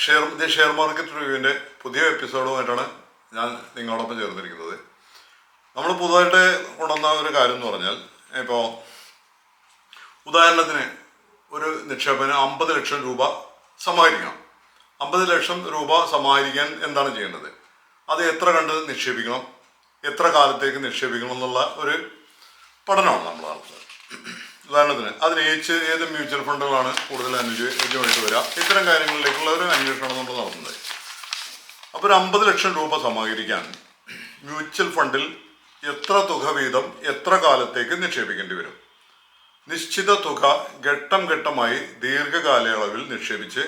Share market റിവ്യൂവിൻ്റെ പുതിയ എപ്പിസോഡുമായിട്ടാണ് ഞാൻ നിങ്ങളോടൊപ്പം ചേർന്നിരിക്കുന്നത്. നമ്മൾ പുതുതായിട്ട് കൊണ്ടുവന്ന ഒരു കാര്യം എന്ന് പറഞ്ഞാൽ, ഇപ്പോൾ ഉദാഹരണത്തിന് ഒരു നിക്ഷേപത്തിന് 50 ലക്ഷം രൂപ സമാഹരിക്കണം. 50 ലക്ഷം രൂപ സമാഹരിക്കാൻ എന്താണ് ചെയ്യേണ്ടത്, അത് എത്ര കണ്ട് നിക്ഷേപിക്കണം, എത്ര കാലത്തേക്ക് നിക്ഷേപിക്കണം എന്നുള്ള ഒരു പഠനമാണ് നമ്മൾ നടത്തുന്നത്. ഉദാഹരണത്തിന് അതിന് ഏത് മ്യൂച്വൽ ഫണ്ടുകളാണ് കൂടുതൽ അനുയോജ്യമായിട്ട് വരിക, ഇത്തരം കാര്യങ്ങളിലേക്കുള്ള ഒരു അന്വേഷണമാണ് നമ്മൾ നടത്തുന്നത്. അപ്പോൾ ഒരു 50 ലക്ഷം രൂപ സമാഹരിക്കാൻ മ്യൂച്വൽ ഫണ്ടിൽ എത്ര തുക വീതം എത്ര കാലത്തേക്ക് നിക്ഷേപിക്കേണ്ടി വരും? നിശ്ചിത തുക ഘട്ടം ഘട്ടമായി ദീർഘകാലയളവിൽ നിക്ഷേപിച്ച്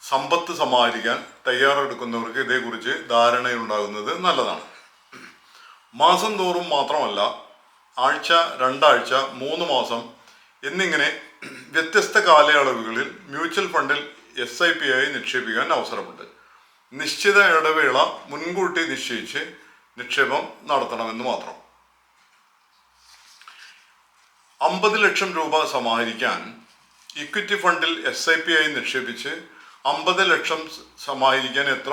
സമ്പത്ത് സമാഹരിക്കാൻ തയ്യാറെടുക്കുന്നവർക്ക് ഇതേക്കുറിച്ച് ധാരണയുണ്ടാകുന്നത് നല്ലതാണ്. മാസം തോറും മാത്രമല്ല, ആഴ്ച, 2 ആഴ്ച, 3 മാസം എന്നിങ്ങനെ വ്യത്യസ്ത കാലയളവുകളിൽ മ്യൂച്വൽ ഫണ്ടിൽ SIP ആയി നിക്ഷേപിക്കാൻ അവസരമുണ്ട്. നിശ്ചിത ഇടവേള മുൻകൂട്ടി നിശ്ചയിച്ച് നിക്ഷേപം നടത്തണമെന്ന് മാത്രം. 50 ലക്ഷം രൂപ സമാഹരിക്കാൻ ഇക്വിറ്റി ഫണ്ടിൽ SIP ആയി നിക്ഷേപിച്ച് 50 ലക്ഷം സമാഹരിക്കാൻ എത്ര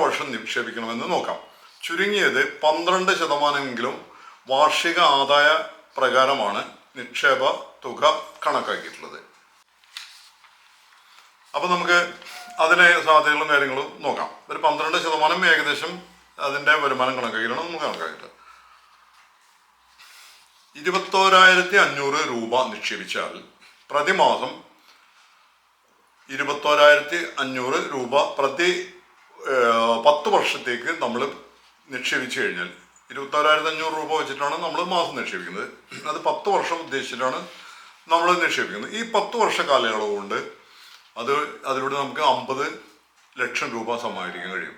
വർഷം നിക്ഷേപിക്കണമെന്ന് നോക്കാം. ചുരുങ്ങിയത് 12% വാർഷിക ആദായ പ്രകാരമാണ് നിക്ഷേപ തുക കണക്കാക്കിയിട്ടുള്ളത്. അപ്പോൾ നമുക്ക് അതിനെ സാധ്യതകളും കാര്യങ്ങളും നോക്കാം. ഒരു 12% ഏകദേശം അതിൻ്റെ വരുമാനം കണക്കാക്കിയിട്ടാണ് നമുക്ക് കണക്കാക്കിയിട്ട് 21,500 രൂപ നിക്ഷേപിച്ചാൽ പ്രതിമാസം 21,500 രൂപ പ്രതി 10 വർഷത്തേക്ക് നമ്മൾ നിക്ഷേപിച്ചു കഴിഞ്ഞാൽ 21,500 രൂപ വെച്ചിട്ടാണ് നമ്മൾ മാസം നിക്ഷേപിക്കുന്നത്. അത് 10 വർഷം ഉദ്ദേശിച്ചിട്ടാണ് നമ്മൾ നിക്ഷേപിക്കുന്നത്. ഈ 10 വർഷ കാലയളവ് കൊണ്ട് അതിലൂടെ നമുക്ക് 50 ലക്ഷം രൂപ സമാഹരിക്കാൻ കഴിയും.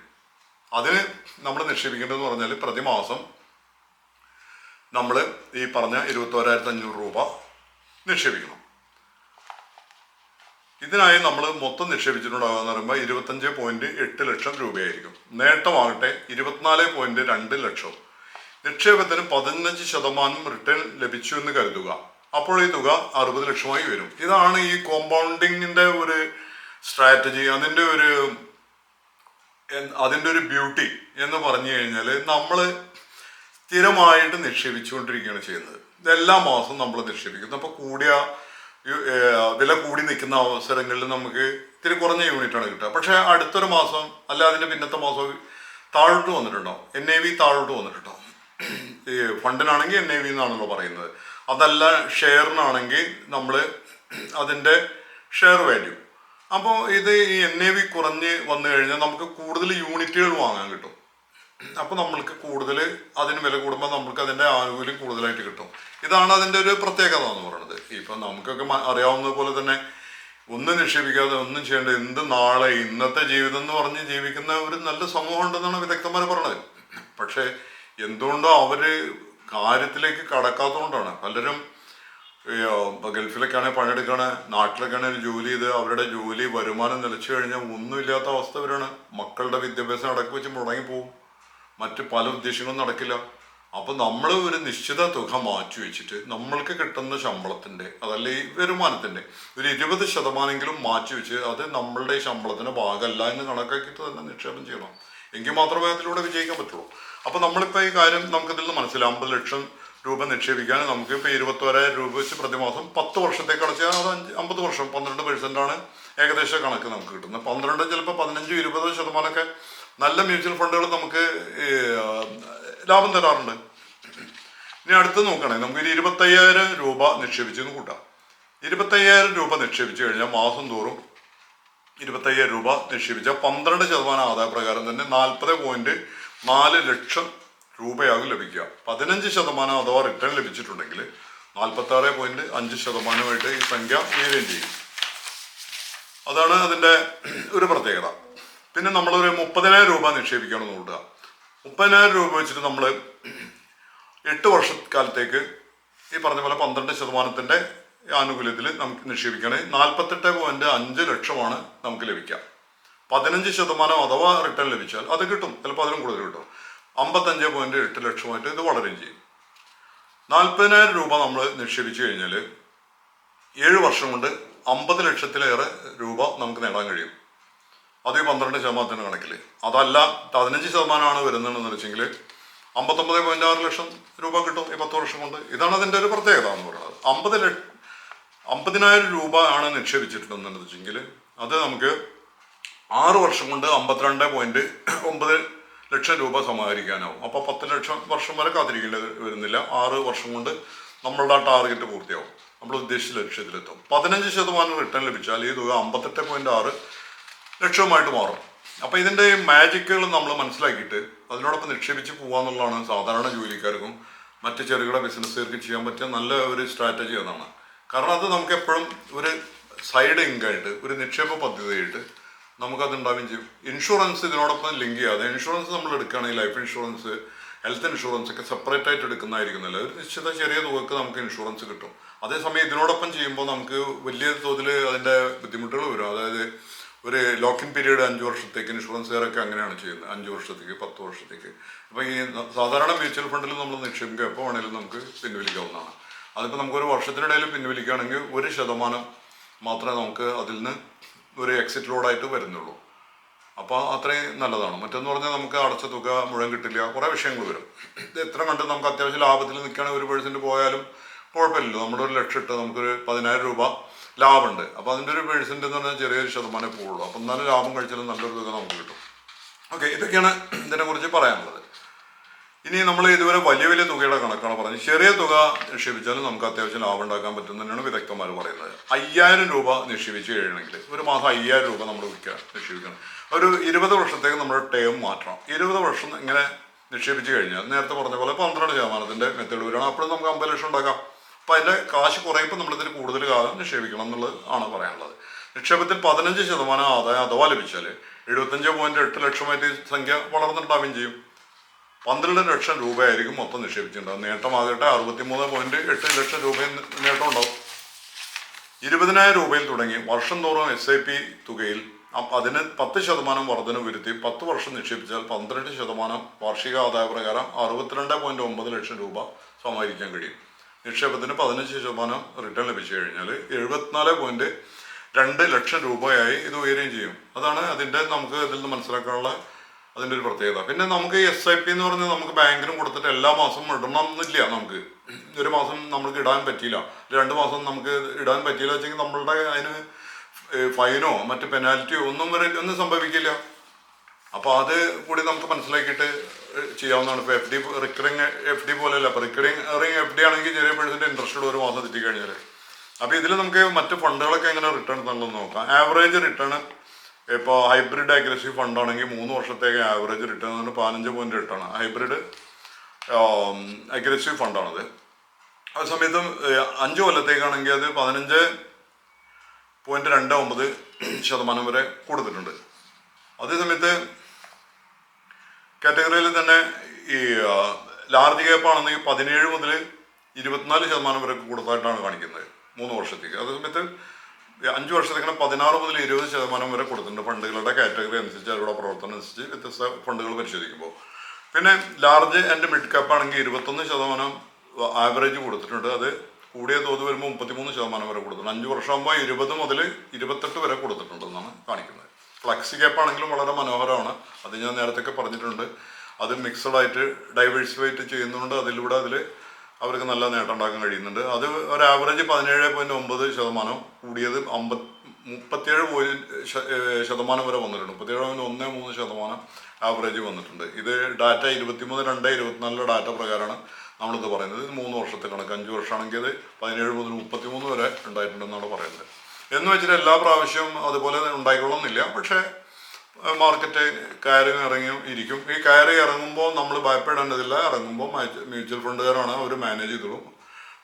അതിന് നമ്മൾ നിക്ഷേപിക്കേണ്ടതെന്ന് പറഞ്ഞാൽ പ്രതിമാസം നമ്മൾ ഈ പറഞ്ഞ 21,500 രൂപ നിക്ഷേപിക്കണം. ഇതിനായി നമ്മൾ മൊത്തം നിക്ഷേപിച്ചിട്ടുണ്ടാകുക എന്ന് പറയുമ്പോൾ 25.8 ലക്ഷം രൂപയായിരിക്കും. നേട്ടമാകട്ടെ 24.2 ലക്ഷം. നിക്ഷേപത്തിന് 15% റിട്ടേൺ ലഭിച്ചു എന്ന് കരുതുക. അപ്പോൾ ഈ തുക 60 ലക്ഷമായി വരും. ഇതാണ് ഈ കോമ്പൗണ്ടിങ്ങിൻ്റെ ഒരു സ്ട്രാറ്റജി. അതിൻ്റെ ഒരു ബ്യൂട്ടി എന്ന് പറഞ്ഞു കഴിഞ്ഞാൽ, നമ്മൾ സ്ഥിരമായിട്ട് നിക്ഷേപിച്ചുകൊണ്ടിരിക്കുകയാണ് ചെയ്യുന്നത്. എല്ലാ മാസവും നമ്മൾ നിക്ഷേപിക്കുന്നു. അപ്പോൾ വില കൂടി നിൽക്കുന്ന അവസരങ്ങളിൽ നമുക്ക് ഇത്തിരി കുറഞ്ഞ യൂണിറ്റാണ് കിട്ടുക. പക്ഷേ അടുത്തൊരു മാസം അല്ല അതിൻ്റെ പിന്നത്തെ മാസം താഴോട്ട് വന്നിട്ടുണ്ടാവും, NAV താഴോട്ട് വന്നിട്ടുണ്ടാവും. ഈ ഫണ്ടിനാണെങ്കിൽ NAV എന്നാണല്ലോ പറയുന്നത്. അതല്ല ഷെയറിനാണെങ്കിൽ നമ്മൾ അതിൻ്റെ ഷെയർ വാല്യൂ. അപ്പോൾ ഈ NAV കുറഞ്ഞ് വന്നു കഴിഞ്ഞാൽ നമുക്ക് കൂടുതൽ യൂണിറ്റുകൾ വാങ്ങാൻ കിട്ടും. അപ്പോൾ നമ്മൾക്ക് കൂടുതൽ അതിന് വില കൂടുമ്പോൾ നമുക്ക് അതിൻ്റെ ആനുകൂല്യം കൂടുതലായിട്ട് കിട്ടും. ഇതാണ് അതിൻ്റെ ഒരു പ്രത്യേകത എന്ന് പറയുന്നത്. ഇപ്പം നമുക്കൊക്കെ അറിയാവുന്നത് പോലെ തന്നെ ഒന്നും നിക്ഷേപിക്കാതെ ഒന്നും ചെയ്യേണ്ട നാളെ ഇന്നത്തെ ജീവിതം എന്ന് പറഞ്ഞ് ജീവിക്കുന്ന ഒരു നല്ല സമൂഹം ഉണ്ടെന്നാണ് വിദഗ്ധന്മാർ പറഞ്ഞത്. പക്ഷേ എന്തുകൊണ്ടോ അവർ കാര്യത്തിലേക്ക് കടക്കാത്തതുകൊണ്ടാണ് പലരും ഗൾഫിലൊക്കെയാണെങ്കിൽ പണിയെടുക്കുകയാണ്, നാട്ടിലൊക്കെയാണെങ്കിൽ ജോലി ചെയ്ത് അവരുടെ ജോലി വരുമാനം നിലച്ചു കഴിഞ്ഞാൽ ഒന്നുമില്ലാത്ത അവസ്ഥ വരാണ്. മക്കളുടെ വിദ്യാഭ്യാസം അടക്കി വെച്ച് മുടങ്ങിപ്പോവും, മറ്റ് പല ഉദ്ദേശങ്ങളും നടക്കില്ല. അപ്പോൾ നമ്മൾ ഒരു നിശ്ചിത തുക മാറ്റി വെച്ചിട്ട് നമ്മൾക്ക് കിട്ടുന്ന ശമ്പളത്തിൻ്റെ അതല്ല ഈ വരുമാനത്തിൻ്റെ ഒരു 20% മാറ്റി വെച്ച് അത് നമ്മളുടെ ശമ്പളത്തിൻ്റെ ഭാഗമല്ല എന്ന് കണക്കാക്കിയിട്ട് തന്നെ നിക്ഷേപം ചെയ്യണം. എങ്കിൽ മാത്രമേ അതിലൂടെ വിജയിക്കാൻ പറ്റുള്ളൂ. അപ്പോൾ നമ്മളിപ്പോൾ ഈ കാര്യം നമുക്കിതിൽ നിന്ന് മനസ്സിലാവും. 50 ലക്ഷം രൂപ നിക്ഷേപിക്കാൻ നമുക്ക് ഇപ്പോൾ 21,000 രൂപ വെച്ച് പ്രതിമാസം 10 വർഷത്തേക്ക് അടച്ചാൽ അത് 50 വർഷം 12% ഏകദേശ കണക്ക് നമുക്ക് കിട്ടുന്നത്. 12 ചിലപ്പോൾ 15-20% നല്ല മ്യൂച്വൽ ഫണ്ടുകൾ നമുക്ക് ലാഭം തരാറുണ്ട്. ഇനി അടുത്ത് നോക്കുകയാണെങ്കിൽ നമുക്ക് 25,000 രൂപ നിക്ഷേപിച്ചെന്ന് കൂട്ടാം. 25,000 രൂപ നിക്ഷേപിച്ചു കഴിഞ്ഞാൽ മാസം തോറും 25,000 രൂപ നിക്ഷേപിച്ചാൽ 12% ആദായ പ്രകാരം തന്നെ 40.4 ലക്ഷം രൂപയാകും ലഭിക്കുക. 15% അഥവാ റിട്ടേൺ ലഭിച്ചിട്ടുണ്ടെങ്കിൽ 46.5% ഈ സംഖ്യ ഉയരുകയും ചെയ്യും. അതാണ് അതിൻ്റെ ഒരു പ്രത്യേകത. പിന്നെ നമ്മളൊരു 30,000 രൂപ നിക്ഷേപിക്കണമെന്ന് കൂട്ടുക. 30,000 രൂപ വെച്ചിട്ട് നമ്മൾ 8 വർഷക്കാലത്തേക്ക് ഈ പറഞ്ഞ പോലെ 12% ആനുകൂല്യത്തിൽ നമുക്ക് നിക്ഷേപിക്കുകയാണെങ്കിൽ 48.5 ലക്ഷമാണ് നമുക്ക് ലഭിക്കുക. 15% അഥവാ റിട്ടേൺ ലഭിച്ചാൽ അത് കിട്ടും, ചിലപ്പോൾ അതിലും കൂടുതൽ കിട്ടും. 55.8 ലക്ഷമായിട്ട് ഇത് വളരുകയും ചെയ്യും. 40,000 രൂപ നമ്മൾ നിക്ഷേപിച്ചു കഴിഞ്ഞാൽ 7 വർഷം കൊണ്ട് 50 ലക്ഷത്തിലേറെ രൂപ നമുക്ക് നേടാൻ കഴിയും. അത് ഈ 12% കണക്കിൽ. അതല്ല 15% വരുന്നതെന്ന് വെച്ചെങ്കിൽ 59.6 ലക്ഷം രൂപ കിട്ടും ഈ 10 വർഷം കൊണ്ട്. ഇതാണ് അതിൻ്റെ ഒരു പ്രത്യേകത എന്ന് പറയുന്നത്. 50,000 രൂപ ആണ് നിക്ഷേപിച്ചിട്ടുണ്ടെന്ന് വെച്ചെങ്കിൽ അത് നമുക്ക് 6 വർഷം കൊണ്ട് 52.9 ലക്ഷം രൂപ സമാഹരിക്കാനാവും. അപ്പോൾ 10 ലക്ഷം വർഷം വരെ കാത്തിരിക്കേണ്ടി വരുന്നില്ല. 6 വർഷം കൊണ്ട് നമ്മളുടെ ആ ടാർഗറ്റ് പൂർത്തിയാവും, നമ്മൾ ഉദ്ദേശിച്ച ലക്ഷ്യത്തിലെത്തും. 15% റിട്ടേൺ ലഭിച്ചാൽ ഈ തുക 58.6 ലക്ഷവുമായിട്ട് മാറും. അപ്പോൾ ഇതിൻ്റെ മാജിക്കുകൾ നമ്മൾ മനസ്സിലാക്കിയിട്ട് അതിനോടൊപ്പം നിക്ഷേപിച്ച് പോകാന്നുള്ളതാണ് സാധാരണ ജോലിക്കാർക്കും മറ്റ് ചെറുകിട ബിസിനസ്സുകാർക്ക് ചെയ്യാൻ പറ്റിയ നല്ല ഒരു സ്ട്രാറ്റജി അതാണ്. കാരണം അത് നമുക്ക് എപ്പോഴും ഒരു സൈഡ് ഇൻകായിട്ട്, ഒരു നിക്ഷേപ പദ്ധതിയായിട്ട് നമുക്കത് ഉണ്ടാവുകയും ചെയ്യും. ഇൻഷുറൻസ് ഇതിനോടൊപ്പം ലിങ്ക് ചെയ്യാതെ, ഇൻഷുറൻസ് നമ്മൾ എടുക്കുകയാണെങ്കിൽ ലൈഫ് ഇൻഷുറൻസ്, ഹെൽത്ത് ഇൻഷുറൻസ് ഒക്കെ സെപ്പറേറ്റ് ആയിട്ട് എടുക്കുന്നതായിരിക്കുന്നില്ല. ഒരു നിശ്ചിത ചെറിയ തുകക്ക് നമുക്ക് ഇൻഷുറൻസ് കിട്ടും. അതേസമയം ഇതിനോടൊപ്പം ചെയ്യുമ്പോൾ നമുക്ക് വലിയ തോതിൽ അതിൻ്റെ ബുദ്ധിമുട്ടുകൾ വരും. അതായത് ഒരു ലോക്കിൻ പീരീഡ് 5 വർഷത്തേക്ക്, ഇൻഷുറൻസുകാരൊക്കെ അങ്ങനെയാണ് ചെയ്യുന്നത്, 5 വർഷത്തേക്ക് 10 വർഷത്തേക്ക്. അപ്പോൾ ഈ സാധാരണ മ്യൂച്വൽ ഫണ്ടിൽ നമ്മൾ നിക്ഷേപിക്കുക എപ്പോൾ വേണമെങ്കിലും നമുക്ക് പിൻവലിക്കാവുന്നതാണ്. അതിപ്പോൾ നമുക്കൊരു വർഷത്തിനിടയിൽ പിൻവലിക്കുകയാണെങ്കിൽ 1% മാത്രമേ നമുക്ക് അതിൽ നിന്ന് ഒരു എക്സിറ്റ് ലോഡായിട്ട് വരുന്നുള്ളൂ. അപ്പോൾ അത്രയും നല്ലതാണ്. മറ്റെന്ന് പറഞ്ഞാൽ നമുക്ക് അടച്ച തുക മുഴുവൻ കിട്ടില്ല, കുറേ വിഷയങ്ങൾ വരും. ഇത് എത്ര കണ്ട് നമുക്ക് അത്യാവശ്യം ലാഭത്തിൽ നിൽക്കുകയാണെങ്കിൽ 1% പോയാലും കുഴപ്പമില്ലല്ലോ. നമ്മുടെ 1 ലക്ഷം ഇട്ട് നമുക്കൊരു 10,000 രൂപ ലാഭമുണ്ട്. അപ്പോൾ അതിൻ്റെ 1% എന്ന് പറഞ്ഞാൽ ചെറിയൊരു ശതമാനമേ പോവുള്ളൂ. അപ്പം എന്നാലും ലാഭം കഴിച്ചാലും നല്ലൊരു തുക നമുക്ക് കിട്ടും. ഓക്കെ, ഇതൊക്കെയാണ് ഇതിനെക്കുറിച്ച് പറയാനുള്ളത്. ഇനി നമ്മൾ ഇതുവരെ വലിയ വലിയ തുകയുടെ കണക്കാണ് പറഞ്ഞത്. ചെറിയ തുക നിക്ഷേപിച്ചാലും നമുക്ക് അത്യാവശ്യം ലാഭം ഉണ്ടാക്കാൻ പറ്റുന്നതന്നെയാണ് വിദഗ്ധന്മാർ പറയുന്നത്. 5,000 രൂപ നിക്ഷേപിച്ച് കഴിയണമെങ്കിൽ ഒരു മാസം 5,000 രൂപ നമ്മൾ നിക്ഷേപിക്കണം. ഒരു 20 വർഷത്തേക്ക് നമ്മുടെ ടേം മാറ്റണം. 20 വർഷം ഇങ്ങനെ നിക്ഷേപിച്ച് കഴിഞ്ഞാൽ നേരത്തെ പറഞ്ഞ പോലെ 12% മെത്തേഡ് വരികയാണ്. അപ്പോഴും നമുക്ക് 50 ലക്ഷം ഉണ്ടാക്കാം. അപ്പോൾ അതിൻ്റെ കാശ് കുറയുമ്പോൾ നമ്മളിതിൽ കൂടുതൽ കാലം നിക്ഷേപിക്കണം എന്നുള്ളത് ആണ് പറയാനുള്ളത്. നിക്ഷേപത്തിൽ 15% ആദായം അഥവാ ലഭിച്ചാൽ 75.8 ലക്ഷമായിട്ട് സംഖ്യ വളർന്നുണ്ടാവുകയും ചെയ്യും. 12 ലക്ഷം രൂപയായിരിക്കും മൊത്തം നിക്ഷേപിച്ചിട്ടുണ്ടാകും. നേട്ടമാകട്ടെ 63.8 ലക്ഷം രൂപയും നേട്ടം ഉണ്ടാവും. 20,000 രൂപയിൽ തുടങ്ങി വർഷം തോറും SIP തുകയിൽ അതിന് 10% വർധന വരുത്തി 10 വർഷം നിക്ഷേപിച്ചാൽ 12% വാർഷിക ആദായ പ്രകാരം 62.9 ലക്ഷം രൂപ സമാഹരിക്കാൻ കഴിയും. നിക്ഷേപത്തിന് 15% റിട്ടേൺ ലഭിച്ചു കഴിഞ്ഞാൽ 74.2 ലക്ഷം രൂപയായി ഇത് ഉയരുകയും ചെയ്യും. അതാണ് അതിൻ്റെ നമുക്ക് ഇതിൽ നിന്ന് മനസ്സിലാക്കാനുള്ള അതിൻ്റെ ഒരു പ്രത്യേകത. പിന്നെ നമുക്ക് SIP എന്ന് പറഞ്ഞാൽ നമുക്ക് ബാങ്കിലും കൊടുത്തിട്ട് എല്ലാ മാസവും ഇടണം എന്നില്ല. നമുക്ക് ഒരു മാസം നമുക്ക് ഇടാൻ പറ്റിയില്ല, 2 മാസം നമുക്ക് ഇടാൻ പറ്റിയില്ല വെച്ചെങ്കിൽ നമ്മളുടെ അതിന് ഫൈനോ മറ്റ് പെനാൽറ്റിയോ ഒന്നും സംഭവിക്കില്ല. അപ്പോൾ അത് കൂടി നമുക്ക് മനസ്സിലാക്കിയിട്ട് ചെയ്യാവുന്നതാണ്. ഇപ്പോൾ FD റിക്കറിങ് FD പോലെയല്ല. അപ്പോൾ റിക്കറിങ് FD ആണെങ്കിൽ ചെറിയ % ഇൻട്രസ്റ്റ് ഒരു മാസം തെറ്റിക്കഴിഞ്ഞാൽ. അപ്പോൾ ഇതിൽ നമുക്ക് മറ്റ് ഫണ്ടുകളൊക്കെ എങ്ങനെ റിട്ടേൺ തന്നെന്ന് നോക്കാം. ആവറേജ് റിട്ടേൺ ഇപ്പോൾ ഹൈബ്രിഡ് അഗ്രസീവ് ഫണ്ടാണെങ്കിൽ 3 വർഷത്തേക്ക് ആവറേജ് റിട്ടേൺ 15.8 ആണ്. ഹൈബ്രിഡ് അഗ്രസീവ് ഫണ്ടാണത്. ആ സമയത്തും 5 കൊല്ലത്തേക്കാണെങ്കിൽ അത് 15.29% വരെ കൊടുത്തിട്ടുണ്ട്. അതേസമയത്ത് കാറ്റഗറിയിൽ തന്നെ ഈ ലാർജ് ക്യാപ്പ് ആണെന്നെങ്കിൽ 17 മുതൽ 24% വരെ കൊടുത്തായിട്ടാണ് കാണിക്കുന്നത് 3 വർഷത്തേക്ക്. അതേസമയത്ത് 5 വർഷത്തേക്കാണ് 16 മുതൽ 20% വരെ കൊടുത്തിട്ടുണ്ട്. ഫണ്ടുകളുടെ കാറ്റഗറി അനുസരിച്ച്, അവരുടെ പ്രവർത്തനം അനുസരിച്ച് വ്യത്യസ്ത ഫണ്ടുകൾ പരിശോധിക്കുമ്പോൾ. പിന്നെ ലാർജ് ആൻഡ് മിഡ് ക്യാപ്പ് ആണെങ്കിൽ 21% ആവറേജ് കൊടുത്തിട്ടുണ്ട്. അത് കൂടിയ തോത് വരുമ്പോൾ 33% വരെ കൊടുത്തിട്ടുണ്ട്. 5 വർഷമാകുമ്പോൾ 20 മുതൽ 28 വരെ കൊടുത്തിട്ടുണ്ടെന്നാണ് കാണിക്കുന്നത്. ഫ്ലക്സി ക്യാപ്പ് ആണെങ്കിലും വളരെ മനോഹരമാണ്. അത് ഞാൻ നേരത്തെ പറഞ്ഞിട്ടുണ്ട്. അത് മിക്സഡായിട്ട് ഡൈവേഴ്സിഫൈറ്റ് ചെയ്യുന്നുണ്ട്. അതിലൂടെ അവർക്ക് നല്ല നേട്ടം ഉണ്ടാക്കാൻ കഴിയുന്നുണ്ട്. അത് ഒരു ആവറേജ് 17.9%, കൂടിയത് 37% വരെ വന്നിട്ടുണ്ട്. 37.13% ആവറേജ് വന്നിട്ടുണ്ട്. ഇത് ഡാറ്റ 23/2/24 ഡാറ്റ പ്രകാരമാണ് നമ്മളിത് പറയുന്നത്. ഇത് 3 വർഷത്തെ കണക്ക്. 5 വർഷമാണെങ്കിൽ അത് 17 മുതൽ 33 വരെ ഉണ്ടായിട്ടുണ്ടെന്നാണ് പറയുന്നത്. എന്ന് വെച്ചിട്ട് എല്ലാ പ്രാവശ്യവും അതുപോലെ ഉണ്ടായിക്കൊള്ളുന്നില്ല. പക്ഷേ മാർക്കറ്റ് കയറി ഇറങ്ങിയും ഇരിക്കും. ഈ കയറി ഇറങ്ങുമ്പോൾ നമ്മൾ ഭയപ്പെടേണ്ടതില്ല. ഇറങ്ങുമ്പോൾ മ്യൂച്വൽ ഫണ്ടുകാരാണ് അവർ മാനേജ് ചെയ്തോളും.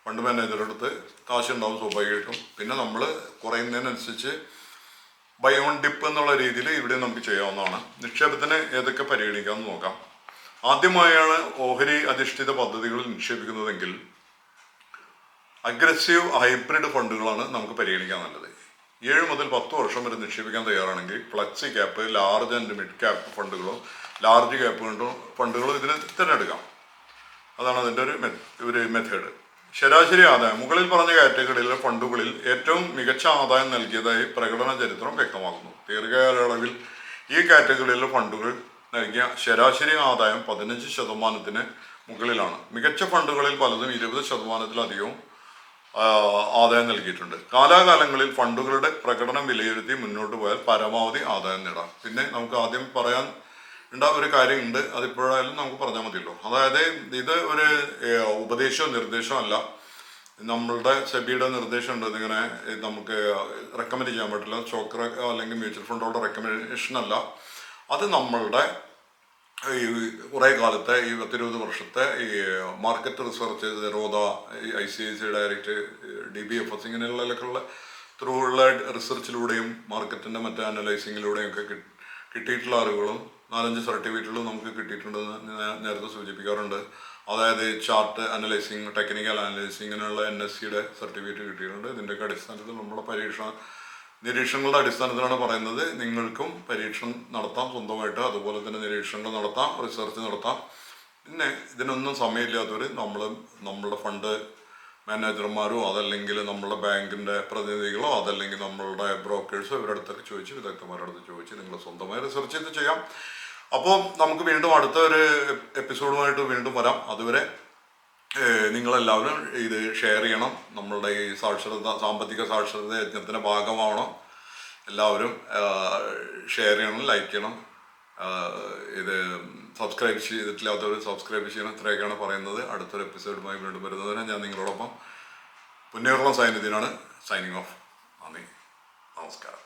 ഫണ്ട് മാനേജറുടെ അടുത്ത് കാശുണ്ടാവും സ്വാഭാവികമായിട്ടും. പിന്നെ നമ്മൾ കുറയുന്നതിനനുസരിച്ച് ബൈ ഓൺ ഡിപ്പ് എന്നുള്ള രീതിയിൽ ഇവിടെ നമുക്ക് ചെയ്യാവുന്നതാണ്. നിക്ഷേപത്തിന് ഏതൊക്കെ പരിഗണിക്കാമെന്ന് നോക്കാം. ആദ്യമായാണ് ഓഹരി അധിഷ്ഠിത പദ്ധതികളിൽ നിക്ഷേപിക്കുന്നതെങ്കിൽ അഗ്രസീവ് ഹൈബ്രിഡ് ഫണ്ടുകളാണ് നമുക്ക് പരിഗണിക്കാൻ നല്ലത്. 7 മുതൽ 10 വർഷം വരെ നിക്ഷേപിക്കാൻ തയ്യാറാണെങ്കിൽ flexi cap, large and mid cap ഫണ്ടുകളോ ലാർജ് ക്യാപ്പ് ഫണ്ടുകളോ ഇതിന് തിരഞ്ഞെടുക്കാം. അതാണ് അതിൻ്റെ ഒരു മെത്തേഡ്. ശരാശരി ആദായം മുകളിൽ പറഞ്ഞ കാറ്റഗറിയിലെ ഫണ്ടുകളിൽ ഏറ്റവും മികച്ച ആദായം നൽകിയതായി പ്രകടന ചരിത്രം വ്യക്തമാക്കുന്നു. ദീർഘകാലയളവിൽ ഈ കാറ്റഗറിയിലെ ഫണ്ടുകൾ നൽകിയ ശരാശരി ആദായം 15% മുകളിലാണ്. മികച്ച ഫണ്ടുകളിൽ പലതും 20%-ലധികവും ആദായം നൽകിയിട്ടുണ്ട്. കാലാകാലങ്ങളിൽ ഫണ്ടുകളുടെ പ്രകടനം വിലയിരുത്തി മുന്നോട്ട് പോയാൽ പരമാവധി ആദായം നേടാം. പിന്നെ നമുക്ക് ആദ്യം പറയാൻ ഒരു കാര്യമുണ്ട്, അതിപ്പോഴായാലും നമുക്ക് പറഞ്ഞാൽ മതിയല്ലോ. അതായത് ഇത് ഒരു ഉപദേശമോ നിർദ്ദേശമോ അല്ല, നമ്മളുടെ സെബിയുടെ നിർദ്ദേശമുണ്ട്. ഇതിങ്ങനെ നമുക്ക് റെക്കമെൻഡ് ചെയ്യാൻ പറ്റില്ല. സ്റ്റോക്ക് അല്ലെങ്കിൽ മ്യൂച്വൽ ഫണ്ടുകളുടെ റെക്കമെൻഡേഷൻ അല്ല. അത് നമ്മളുടെ ഈ കുറേ കാലത്തെ ഈ 10-20 വർഷത്തെ ഈ മാർക്കറ്റ് റിസർച്ച്, റോദ, ICICI ഡയറക്റ്റ്, DBFS ഇങ്ങനെയുള്ളതിലൊക്കെയുള്ള ത്രൂ ഉള്ള റിസർച്ചിലൂടെയും മാർക്കറ്റിൻ്റെ മറ്റേ അനലൈസിങ്ങിലൂടെയും ഒക്കെ കിട്ടിയിട്ടുള്ള അറിവുകളും 4-5 സർട്ടിഫിക്കറ്റുകളും നമുക്ക് കിട്ടിയിട്ടുണ്ടെന്ന് നേരത്തെ സൂചിപ്പിക്കാറുണ്ട്. അതായത് ചാർട്ട് അനലൈസിങ്, ടെക്നിക്കൽ അനലൈസിങ്, ഇങ്ങനെയുള്ള NSCയുടെ സർട്ടിഫിക്കറ്റ് കിട്ടിയിട്ടുണ്ട്. ഇതിൻ്റെയൊക്കെ അടിസ്ഥാനത്തിൽ നമ്മുടെ നിരീക്ഷണങ്ങളുടെ അടിസ്ഥാനത്തിലാണ് പറയുന്നത്. നിങ്ങൾക്കും പരീക്ഷണം നടത്താം സ്വന്തമായിട്ട്, അതുപോലെ തന്നെ നിരീക്ഷണങ്ങൾ നടത്താം, റിസർച്ച് നടത്താം. പിന്നെ ഇതിനൊന്നും സമയമില്ലാത്തവർ നമ്മളുടെ ഫണ്ട് മാനേജർമാരോ അതല്ലെങ്കിൽ നമ്മളുടെ ബാങ്കിൻ്റെ പ്രതിനിധികളോ അതല്ലെങ്കിൽ നമ്മളുടെ ബ്രോക്കേഴ്സോ ഇവരുടെ അടുത്തൊക്കെ ചോദിച്ച്, വിദഗ്ധന്മാരുടെ അടുത്ത് ചോദിച്ച് നിങ്ങൾ സ്വന്തമായി റിസർച്ച് ചെയ്ത് ചെയ്യാം. അപ്പോൾ നമുക്ക് വീണ്ടും അടുത്ത ഒരു എപ്പിസോഡുമായിട്ട് വീണ്ടും വരാം. അതുവരെ നിങ്ങളെല്ലാവരും ഇത് ഷെയർ ചെയ്യണം. നമ്മളുടെ ഈ സാമ്പത്തിക സാക്ഷരത യജ്ഞത്തിൻ്റെ ഭാഗമാവണം. എല്ലാവരും ഷെയർ ചെയ്യണം, ലൈക്ക് ചെയ്യണം. ഇത് സബ്സ്ക്രൈബ് ചെയ്തിട്ടില്ലാത്തവർ സബ്സ്ക്രൈബ് ചെയ്യണം. ഇത്രയൊക്കെയാണ് പറയുന്നത്. അടുത്തൊരു എപ്പിസോഡുമായി വീണ്ടും വരുന്നതിന് ഞാൻ നിങ്ങളോടൊപ്പം പുന്നയൂർളം സൈനുദ്ദീനാണ്. Signing off. നന്ദി, നമസ്കാരം.